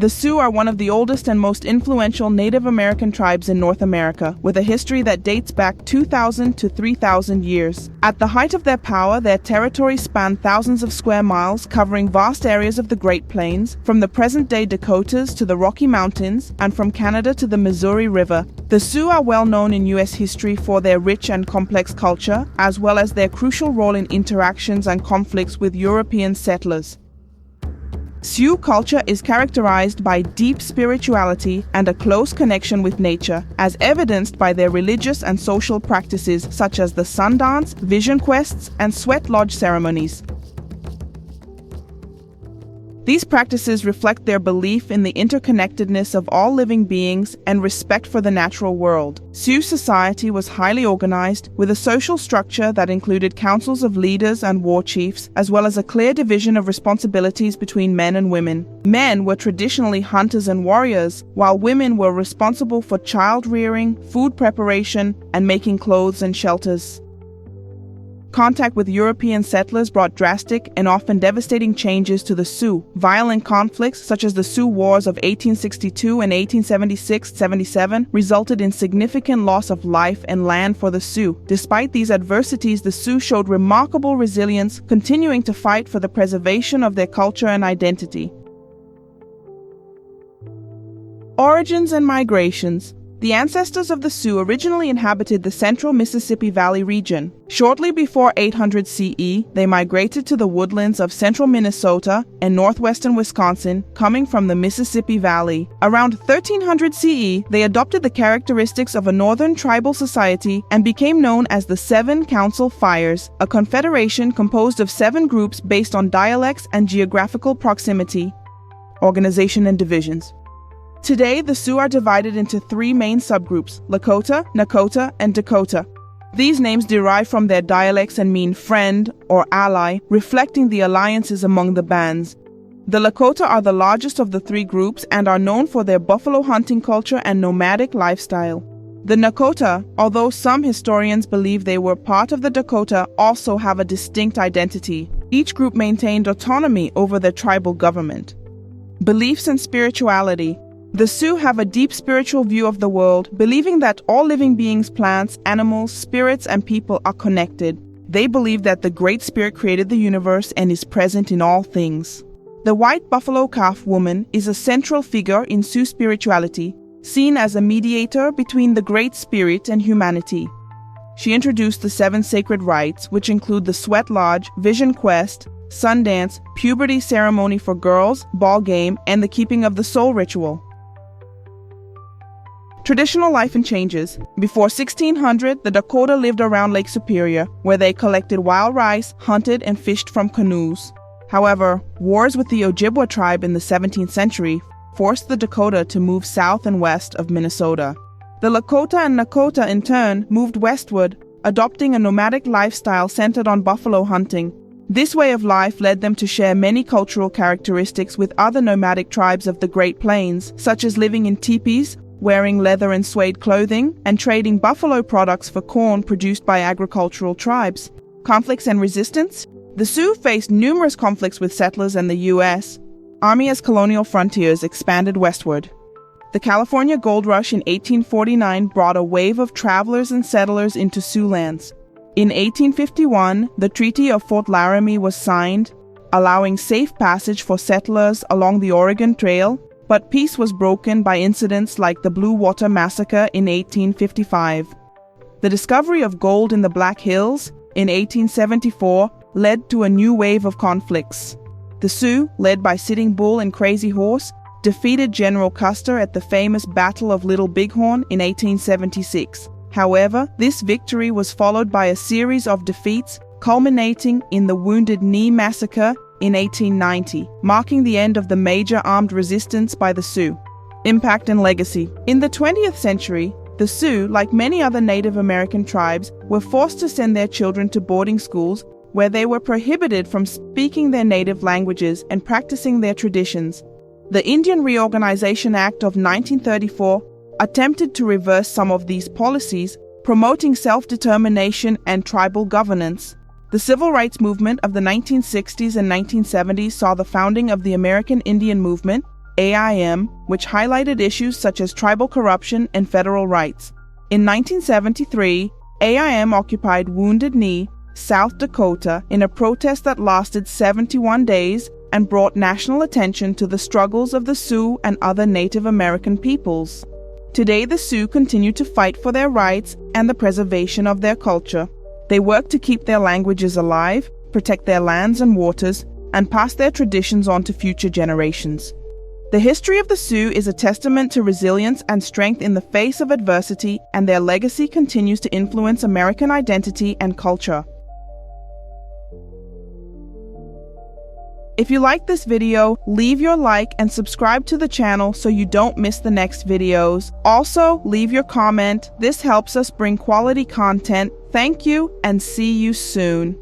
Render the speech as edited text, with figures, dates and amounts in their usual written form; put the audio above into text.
The Sioux are one of the oldest and most influential Native American tribes in North America, with a history that dates back 2,000 to 3,000 years. At the height of their power, their territory spanned thousands of square miles, covering vast areas of the Great Plains, from the present-day Dakotas to the Rocky Mountains, and from Canada to the Missouri River. The Sioux are well known in U.S. history for their rich and complex culture, as well as their crucial role in interactions and conflicts with European settlers. Sioux culture is characterized by deep spirituality and a close connection with nature, as evidenced by their religious and social practices such as the sun dance, vision quests, and sweat lodge ceremonies. These practices reflect their belief in the interconnectedness of all living beings and respect for the natural world. Sioux society was highly organized, with a social structure that included councils of leaders and war chiefs, as well as a clear division of responsibilities between men and women. Men were traditionally hunters and warriors, while women were responsible for child rearing, food preparation, and making clothes and shelters. Contact with European settlers brought drastic and often devastating changes to the Sioux. Violent conflicts, such as the Sioux Wars of 1862 and 1876-77, resulted in significant loss of life and land for the Sioux. Despite these adversities, the Sioux showed remarkable resilience, continuing to fight for the preservation of their culture and identity. Origins and migrations. The ancestors of the Sioux originally inhabited the central Mississippi Valley region. Shortly before 800 CE, they migrated to the woodlands of central Minnesota and northwestern Wisconsin, coming from the Mississippi Valley. Around 1300 CE, they adopted the characteristics of a northern tribal society and became known as the Seven Council Fires, a confederation composed of 7 groups based on dialects and geographical proximity. Organization and divisions. Today, the Sioux are divided into 3 main subgroups: Lakota, Nakota, and Dakota. These names derive from their dialects and mean friend or ally, reflecting the alliances among the bands. The Lakota are the largest of the 3 groups and are known for their buffalo hunting culture and nomadic lifestyle. The Nakota, although some historians believe they were part of the Dakota, also have a distinct identity. Each group maintained autonomy over their tribal government. Beliefs and spirituality. The Sioux have a deep spiritual view of the world, believing that all living beings, plants, animals, spirits, and people are connected. They believe that the Great Spirit created the universe and is present in all things. The white buffalo calf woman is a central figure in Sioux spirituality, seen as a mediator between the Great Spirit and humanity. She introduced the 7 sacred rites, which include the sweat lodge, vision quest, sun dance, puberty ceremony for girls, ball game, and the keeping of the soul ritual. Traditional life and changes. Before 1600, the Dakota lived around Lake Superior, where they collected wild rice, hunted, and fished from canoes. However, wars with the Ojibwa tribe in the 17th century forced the Dakota to move south and west of Minnesota. The Lakota and Nakota, in turn, moved westward, adopting a nomadic lifestyle centered on buffalo hunting. This way of life led them to share many cultural characteristics with other nomadic tribes of the Great Plains, such as living in teepees, wearing leather and suede clothing, and trading buffalo products for corn produced by agricultural tribes. Conflicts and resistance. The Sioux faced numerous conflicts with settlers and the U.S. Army as colonial frontiers expanded westward. The California Gold Rush in 1849 brought a wave of travelers and settlers into Sioux lands. In 1851, the Treaty of Fort Laramie was signed, allowing safe passage for settlers along the Oregon Trail, but peace was broken by incidents like the Blue Water Massacre in 1855. The discovery of gold in the Black Hills in 1874 led to a new wave of conflicts. The Sioux, led by Sitting Bull and Crazy Horse, defeated General Custer at the famous Battle of Little Bighorn in 1876. However, this victory was followed by a series of defeats, culminating in the Wounded Knee Massacre in 1890, marking the end of the major armed resistance by the Sioux. Impact and legacy. In the 20th century, the Sioux, like many other Native American tribes, were forced to send their children to boarding schools where they were prohibited from speaking their native languages and practicing their traditions. The Indian Reorganization Act of 1934 attempted to reverse some of these policies, promoting self-determination and tribal governance. The civil rights movement of the 1960s and 1970s saw the founding of the American Indian Movement, AIM, which highlighted issues such as tribal corruption and federal rights. In 1973, AIM occupied Wounded Knee, South Dakota, in a protest that lasted 71 days and brought national attention to the struggles of the Sioux and other Native American peoples. Today, the Sioux continue to fight for their rights and the preservation of their culture. They work to keep their languages alive, protect their lands and waters, and pass their traditions on to future generations. The history of the Sioux is a testament to resilience and strength in the face of adversity, and their legacy continues to influence American identity and culture. If you like this video, leave your like and subscribe to the channel so you don't miss the next videos. Also, leave your comment. This helps us bring quality content. Thank you and see you soon.